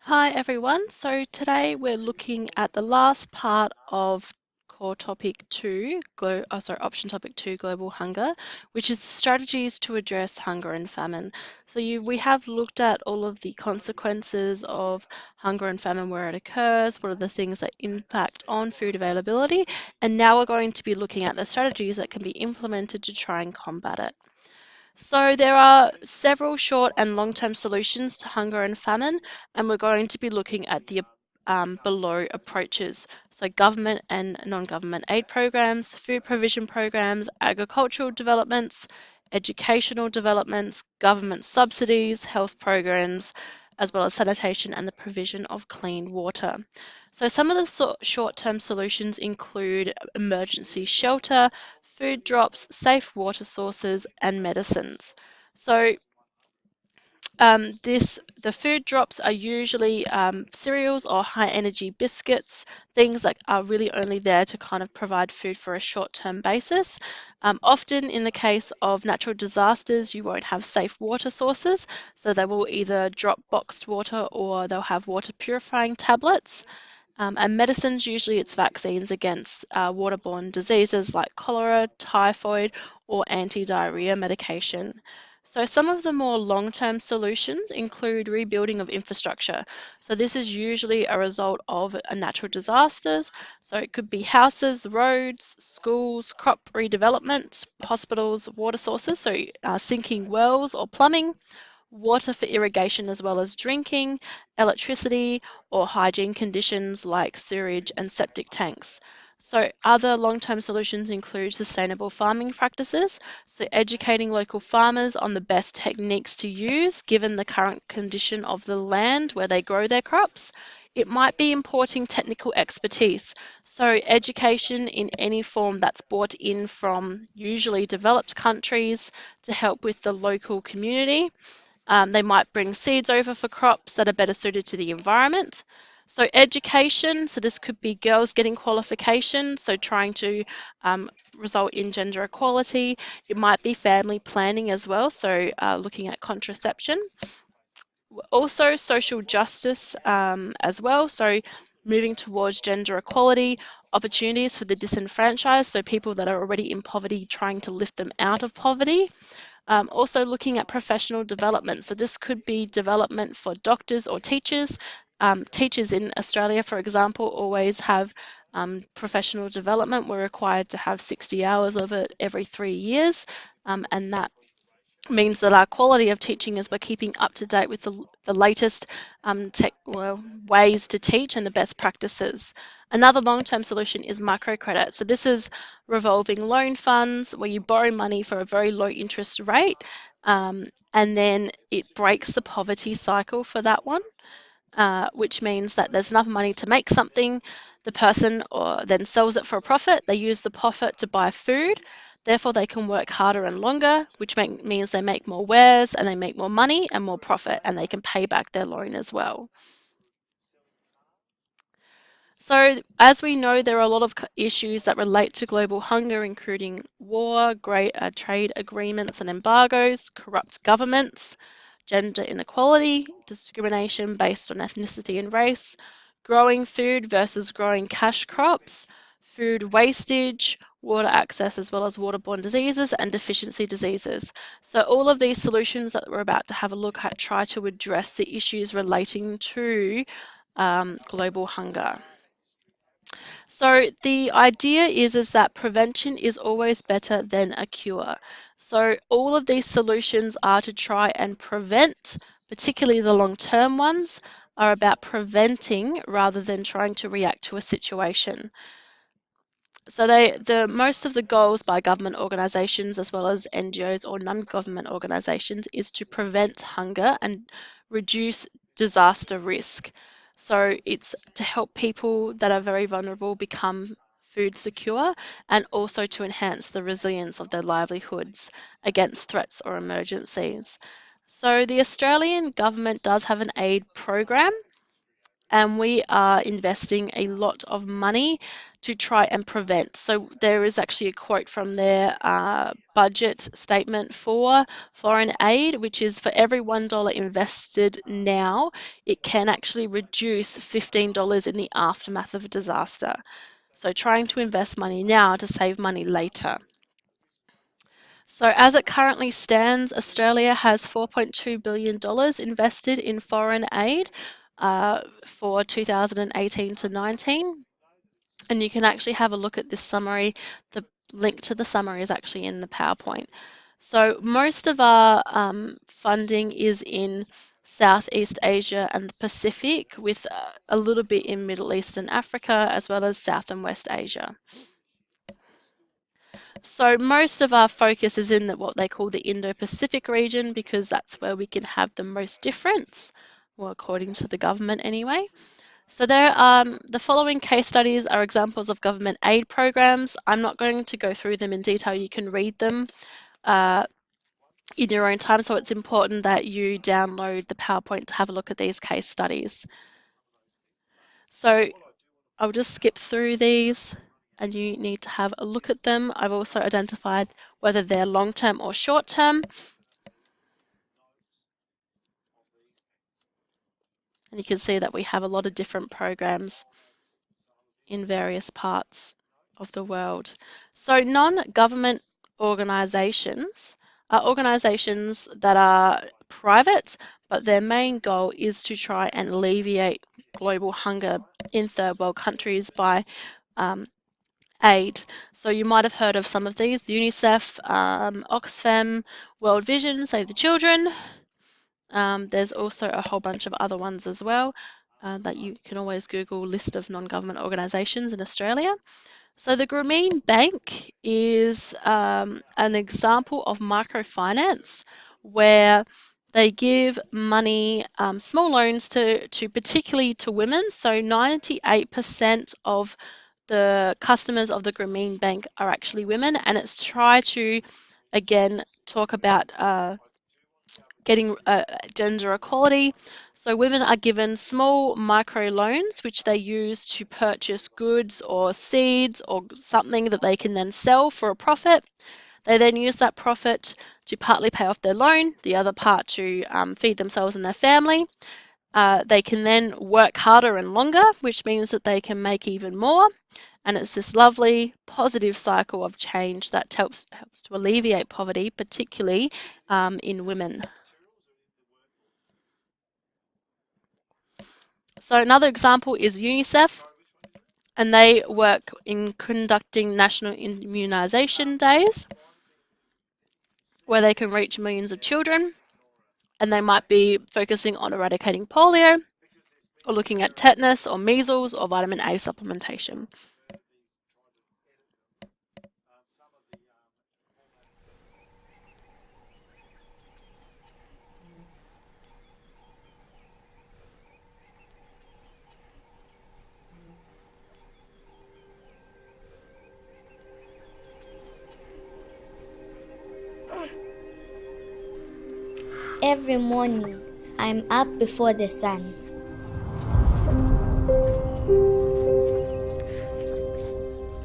Hi everyone. So today we're looking at the last part of core topic 2, option topic 2, global hunger, which is the strategies to address hunger and famine. So we have looked at all of the consequences of hunger and famine, where it occurs, what are the things that impact on food availability, and now we're going to be looking at the strategies that can be implemented to try and combat it. So there are several short and long-term solutions to hunger and famine, and we're going to be looking at the below approaches. So government and non-government aid programs, food provision programs, agricultural developments, educational developments, government subsidies, health programs, as well as sanitation and the provision of clean water. So some of the short-term solutions include emergency shelter, food drops, safe water sources, and medicines. So the food drops are usually cereals or high energy biscuits, things that are really only there to kind of provide food for a short-term basis. Often in the case of natural disasters, you won't have safe water sources, so they will either drop boxed water or they'll have water purifying tablets. And medicines, usually it's vaccines against waterborne diseases like cholera, typhoid, or anti-diarrhea medication. So some of the more long-term solutions include rebuilding of infrastructure. So this is usually a result of a natural disasters. So it could be houses, roads, schools, crop redevelopment, hospitals, water sources, so sinking wells or plumbing, water for irrigation as well as drinking, electricity, or hygiene conditions like sewage and septic tanks. So other long-term solutions include sustainable farming practices, so educating local farmers on the best techniques to use given the current condition of the land where they grow their crops. It might be importing technical expertise, so education in any form that's brought in from usually developed countries to help with the local community. They might bring seeds over for crops that are better suited to the environment. So education, so this could be girls getting qualifications, so trying to result in gender equality. It might be family planning as well, so looking at contraception. Also social justice as well, so moving towards gender equality, opportunities for the disenfranchised, so people that are already in poverty, trying to lift them out of poverty. Also looking at professional development. So this could be development for doctors or teachers. Teachers in Australia, for example, always have professional development. We're required to have 60 hours of it every 3 years, and that means that our quality of teaching is we're keeping up to date with the latest ways to teach and the best practices. Another long-term solution is microcredit. So this is revolving loan funds where you borrow money for a very low interest rate, and then it breaks the poverty cycle for that one, which means that there's enough money to make something. The person or then sells it for a profit. They use the profit to buy food. Therefore, they can work harder and longer, which means they make more wares and they make more money and more profit, and they can pay back their loan as well. So, as we know, there are a lot of issues that relate to global hunger, including war, great trade agreements and embargoes, corrupt governments, gender inequality, discrimination based on ethnicity and race, growing food versus growing cash crops, food wastage, water access, as well as waterborne diseases and deficiency diseases. So all of these solutions that we're about to have a look at try to address the issues relating to global hunger. So the idea is that prevention is always better than a cure. So all of these solutions are to try and prevent, particularly the long-term ones, are about preventing rather than trying to react to a situation. So the most of the goals by government organisations as well as NGOs or non-government organisations is to prevent hunger and reduce disaster risk. So it's to help people that are very vulnerable become food secure and also to enhance the resilience of their livelihoods against threats or emergencies. So the Australian government does have an aid program, and we are investing a lot of money to try and prevent. So there is actually a quote from their budget statement for foreign aid, which is for every $1 invested now, it can actually reduce $15 in the aftermath of a disaster. So trying to invest money now to save money later. So as it currently stands, Australia has $4.2 billion invested in foreign aid for 2018 to 19. And you can actually have a look at this summary. The link to the summary is actually in the PowerPoint. So most of our funding is in Southeast Asia and the Pacific, with a little bit in Middle East and Africa, as well as South and West Asia. So most of our focus is in what they call the Indo-Pacific region, because that's where we can have the most difference, well, according to the government anyway. So there, the following case studies are examples of government aid programs. I'm not going to go through them in detail. You can read them in your own time, so it's important that you download the PowerPoint to have a look at these case studies. So I'll just skip through these and you need to have a look at them. I've also identified whether they're long-term or short-term. And you can see that we have a lot of different programs in various parts of the world. So non-government organisations are organisations that are private, but their main goal is to try and alleviate global hunger in third world countries by aid. So you might have heard of some of these: UNICEF, Oxfam, World Vision, Save the Children. There's also a whole bunch of other ones as well that you can always Google list of non-government organisations in Australia. So the Grameen Bank is an example of microfinance where they give money, small loans to particularly to women. So 98% of the customers of the Grameen Bank are actually women, and it's try to, again, talk about getting gender equality. So women are given small micro loans, which they use to purchase goods or seeds or something that they can then sell for a profit. They then use that profit to partly pay off their loan, the other part to feed themselves and their family. They can then work harder and longer, which means that they can make even more. And it's this lovely positive cycle of change that helps to alleviate poverty, particularly in women. So another example is UNICEF, and they work in conducting national immunisation days where they can reach millions of children, and they might be focusing on eradicating polio or looking at tetanus or measles or vitamin A supplementation. Every morning, I'm up before the sun.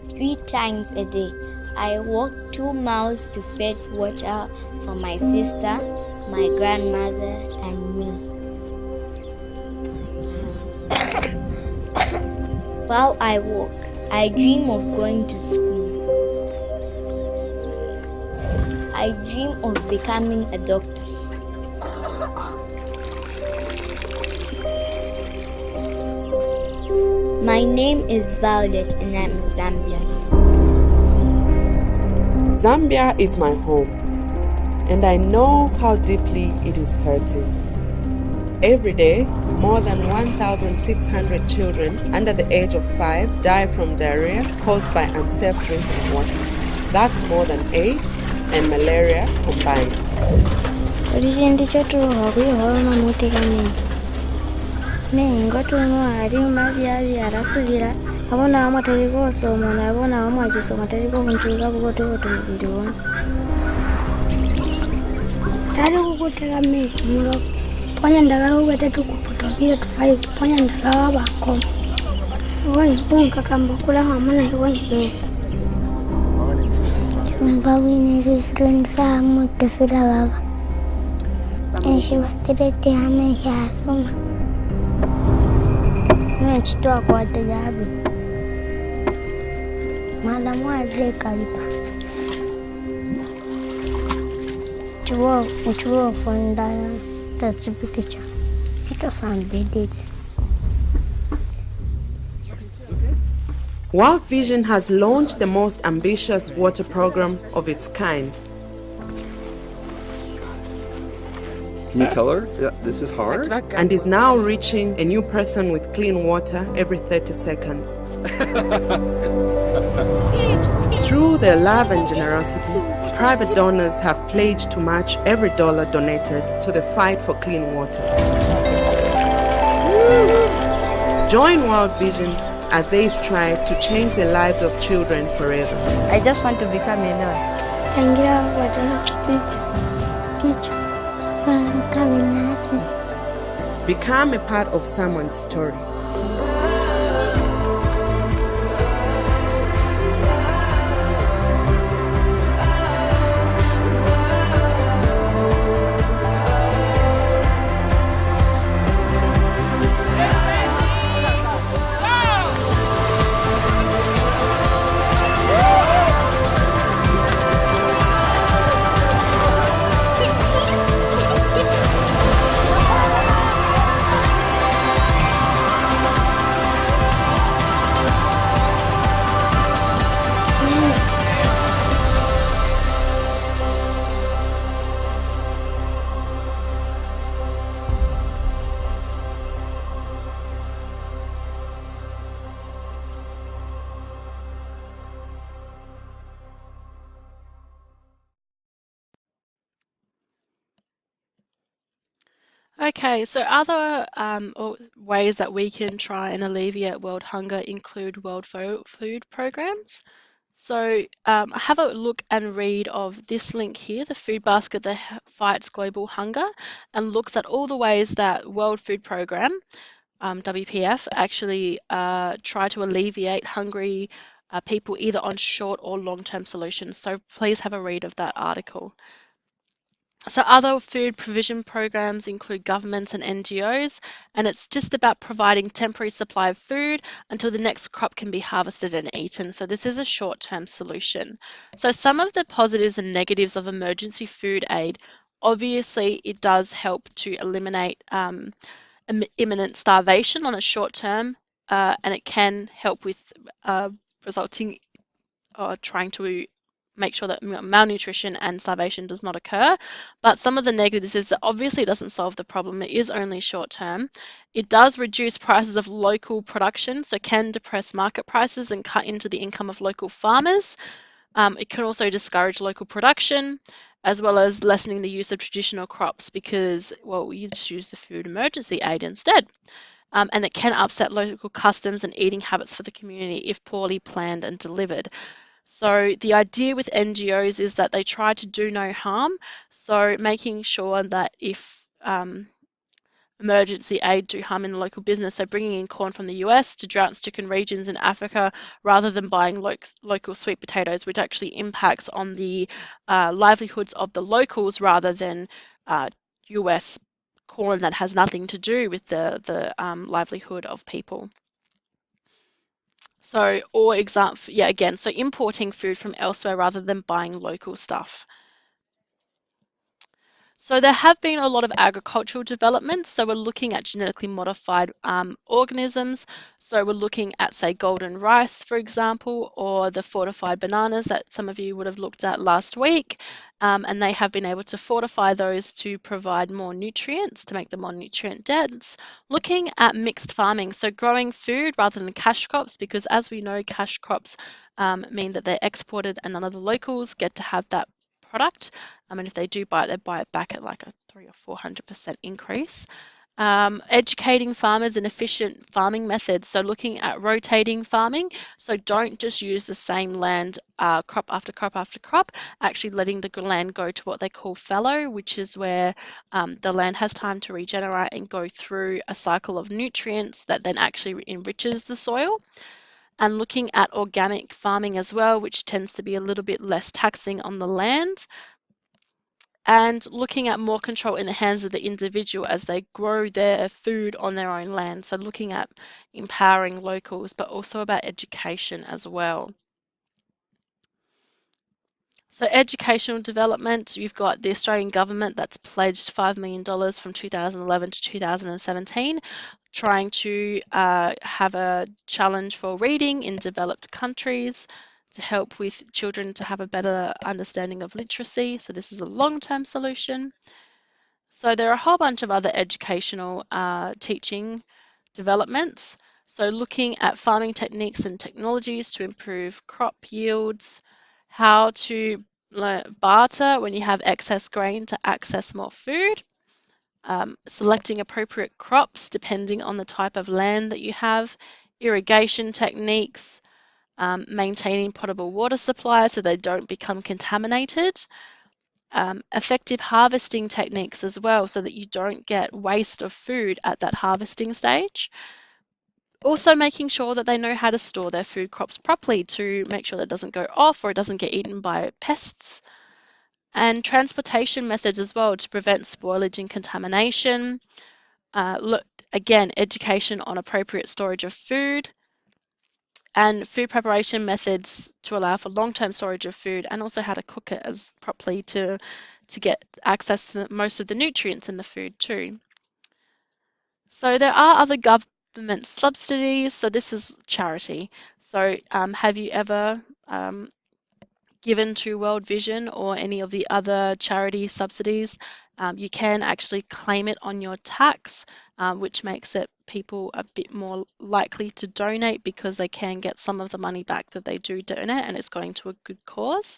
Three times a day, I walk 2 miles to fetch water for my sister, my grandmother, and me. While I walk, I dream of going to school. I dream of becoming a doctor. My name is Violet and I'm Zambian. Zambia is my home, and I know how deeply it is hurting. Every day, more than 1,600 children under the age of 5 die from diarrhea caused by unsafe drinking water. That's more than AIDS and malaria combined. Abona amatari bose umuntu abona amwaje amatari ko kuntuga bugote butumubiri wonse tari kugutega me mulo ponya ndagara ubete tukupoto Bila tufai kufanya ndalawa bako. Wani bunga kamba kula hamana hiwani. Mbawini zifrun fahamu tafila baba. Enshi watirete hamesha asuma. Nchitoa kwa tajabu. Malamu adle kalipa. Chuo funda that's a picture. It was unbedded. World Vision has launched the most ambitious water program of its kind. Can you tell her? Yeah, this is hard. And is now reaching a new person with clean water every 30 seconds. Through their love and generosity, private donors have pledged to match every dollar donated to the fight for clean water. Join World Vision as they strive to change the lives of children forever. I just want to become a nurse. Tangira wadana teach. Coming nursing. Become a part of someone's story. Okay, so other ways that we can try and alleviate world hunger include world food programs. So have a look and read of this link here, the food basket that fights global hunger, and looks at all the ways that World Food Program, WPF, actually try to alleviate hungry people either on short or long-term solutions. So please have a read of that article. So other food provision programs include governments and NGOs, and it's just about providing temporary supply of food until the next crop can be harvested and eaten. So this is a short-term solution. So some of the positives and negatives of emergency food aid, obviously it does help to eliminate imminent starvation on a short term, and it can help with resulting or trying to make sure that malnutrition and starvation does not occur. But some of the negatives is that obviously it doesn't solve the problem. It is only short term. It does reduce prices of local production, so can depress market prices and cut into the income of local farmers. It can also discourage local production, as well as lessening the use of traditional crops because, well, you just use the food emergency aid instead. And it can upset local customs and eating habits for the community if poorly planned and delivered. So the idea with NGOs is that they try to do no harm. So making sure that if emergency aid do harm in the local business, so bringing in corn from the US to drought-stricken regions in Africa rather than buying local sweet potatoes, which actually impacts on the livelihoods of the locals rather than US corn that has nothing to do with the livelihood of people. So, or example, yeah, again, so importing food from elsewhere rather than buying local stuff. So there have been a lot of agricultural developments. So we're looking at genetically modified organisms. So we're looking at, say, golden rice, for example, or the fortified bananas that some of you would have looked at last week. And they have been able to fortify those to provide more nutrients, to make them more nutrient dense. Looking at mixed farming, so growing food rather than cash crops, because as we know, cash crops mean that they're exported and none of the locals get to have that product. And if they do buy it, they buy it back at like a 300 or 400% increase. Educating farmers in efficient farming methods, so looking at rotating farming, so don't just use the same land crop after crop after crop, actually letting the land go to what they call fallow, which is where the land has time to regenerate and go through a cycle of nutrients that then actually enriches the soil. And looking at organic farming as well, which tends to be a little bit less taxing on the land, and looking at more control in the hands of the individual as they grow their food on their own land. So looking at empowering locals, but also about education as well. So educational development, you've got the Australian government that's pledged $5 million from 2011 to 2017, trying to have a challenge for reading in developed countries to help with children to have a better understanding of literacy. So this is a long-term solution. So there are a whole bunch of other educational teaching developments. So looking at farming techniques and technologies to improve crop yields, how to barter when you have excess grain to access more food, selecting appropriate crops depending on the type of land that you have, irrigation techniques, maintaining potable water supplies so they don't become contaminated, effective harvesting techniques as well so that you don't get waste of food at that harvesting stage. Also making sure that they know how to store their food crops properly to make sure that it doesn't go off or it doesn't get eaten by pests. And transportation methods as well to prevent spoilage and contamination. Look, again, education on appropriate storage of food and food preparation methods to allow for long-term storage of food and also how to cook it as properly to get access to most of the nutrients in the food too. So there are other government subsidies. So this is charity. So have you ever given to World Vision or any of the other charity subsidies? You can actually claim it on your tax, which makes it people a bit more likely to donate because they can get some of the money back that they do donate and it's going to a good cause.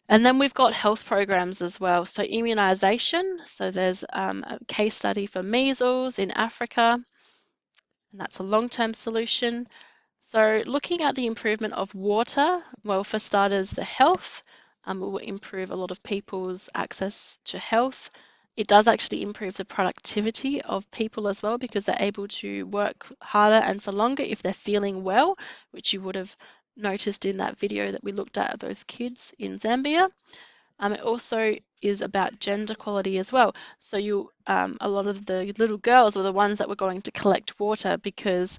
And then we've got health programs as well. So immunisation, so there's a case study for measles in Africa, and that's a long-term solution. So looking at the improvement of water, well, for starters, the health will improve a lot of people's access to health. It does actually improve the productivity of people as well because they're able to work harder and for longer if they're feeling well, which you would have noticed in that video that we looked at those kids in Zambia. It also is about gender equality as well. So a lot of the little girls were the ones that were going to collect water because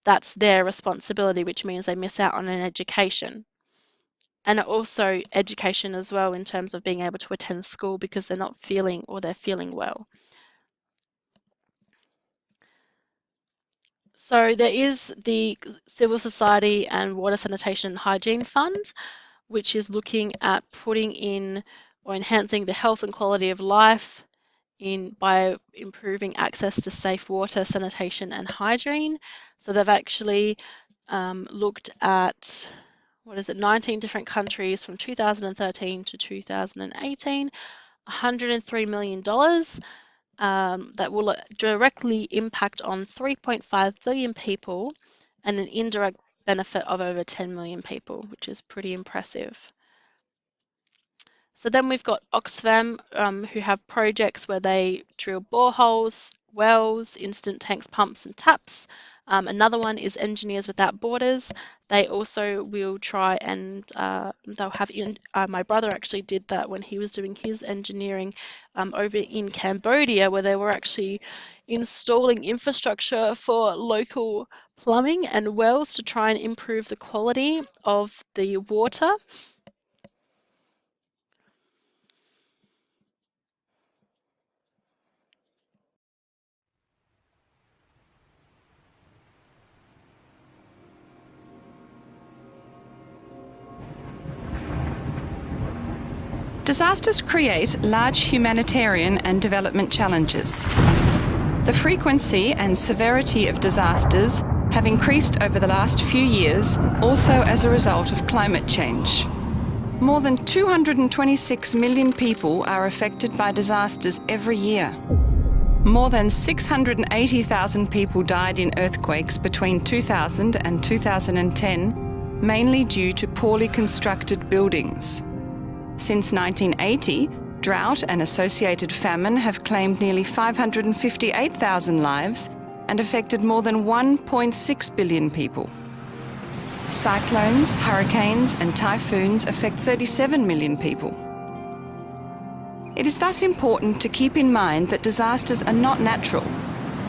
that's their responsibility, which means they miss out on an education. And also education as well in terms of being able to attend school because they're not feeling or they're feeling well. So there is the Civil Society and Water Sanitation and Hygiene Fund, which is looking at putting in or enhancing the health and quality of life by improving access to safe water, sanitation and hygiene. So they've actually looked at 19 different countries from 2013 to 2018, $103 million that will directly impact on 3.5 billion people and an indirect benefit of over 10 million people, which is pretty impressive. So then we've got Oxfam, who have projects where they drill boreholes, wells, instant tanks, pumps and taps. Another one is Engineers Without Borders. They also will try and they'll have, my brother actually did that when he was doing his engineering over in Cambodia, where they were actually installing infrastructure for local plumbing and wells to try and improve the quality of the water. Disasters create large humanitarian and development challenges. The frequency and severity of disasters have increased over the last few years, also as a result of climate change. More than 226 million people are affected by disasters every year. More than 680,000 people died in earthquakes between 2000 and 2010, mainly due to poorly constructed buildings. Since 1980, drought and associated famine have claimed nearly 558,000 lives and affected more than 1.6 billion people. Cyclones, hurricanes and typhoons affect 37 million people. It is thus important to keep in mind that disasters are not natural.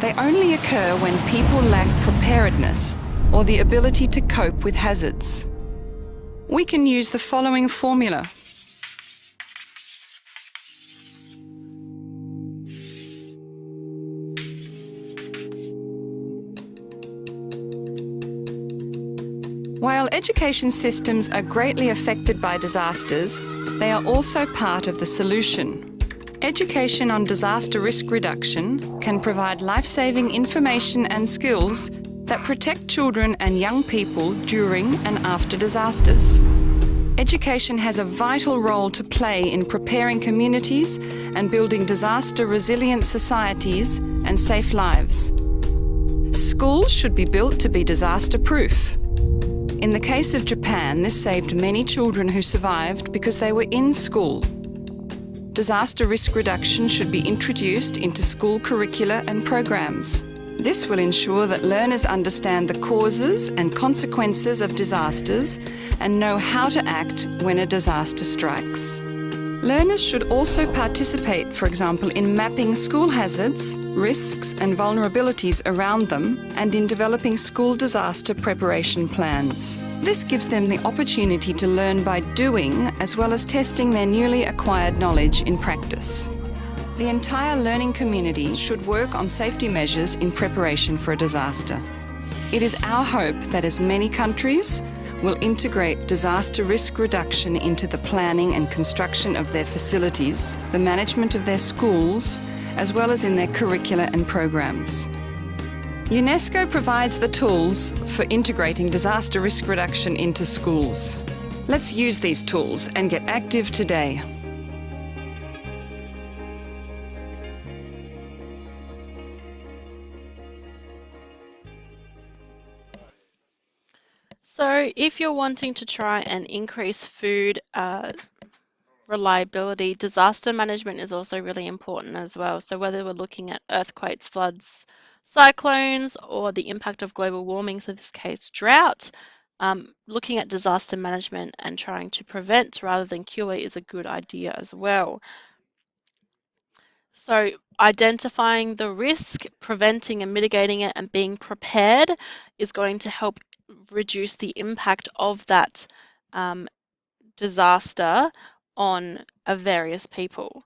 They only occur when people lack preparedness or the ability to cope with hazards. We can use the following formula. While education systems are greatly affected by disasters, they are also part of the solution. Education on disaster risk reduction can provide life-saving information and skills that protect children and young people during and after disasters. Education has a vital role to play in preparing communities and building disaster-resilient societies and safe lives. Schools should be built to be disaster-proof. In the case of Japan, this saved many children who survived because they were in school. Disaster risk reduction should be introduced into school curricula and programs. This will ensure that learners understand the causes and consequences of disasters and know how to act when a disaster strikes. Learners should also participate, for example, in mapping school hazards, risks and vulnerabilities around them, and in developing school disaster preparation plans. This gives them the opportunity to learn by doing, as well as testing their newly acquired knowledge in practice. The entire learning community should work on safety measures in preparation for a disaster. It is our hope that as many countries will integrate disaster risk reduction into the planning and construction of their facilities, the management of their schools, as well as in their curricula and programs. UNESCO provides the tools for integrating disaster risk reduction into schools. Let's use these tools and get active today. So if you're wanting to try and increase food reliability, disaster management is also really important as well. So whether we're looking at earthquakes, floods, cyclones, or the impact of global warming, so in this case drought, looking at disaster management and trying to prevent rather than cure is a good idea as well. So identifying the risk, preventing and mitigating it, and being prepared is going to help reduce the impact of that disaster on various people.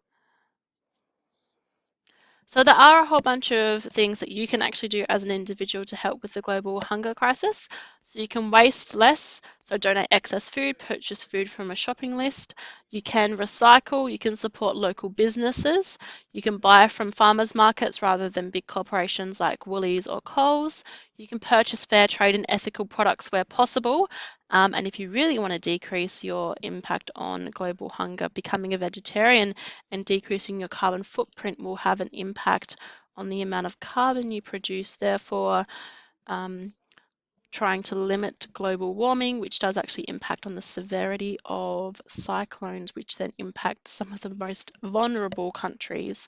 So there are a whole bunch of things that you can actually do as an individual to help with the global hunger crisis. So you can waste less, so donate excess food, purchase food from a shopping list. You can recycle, you can support local businesses. You can buy from farmers markets rather than big corporations like Woolies or Coles. You can purchase fair trade and ethical products where possible. And if you really want to decrease your impact on global hunger, becoming a vegetarian and decreasing your carbon footprint will have an impact on the amount of carbon you produce. Therefore, trying to limit global warming, which does actually impact on the severity of cyclones, which then impact some of the most vulnerable countries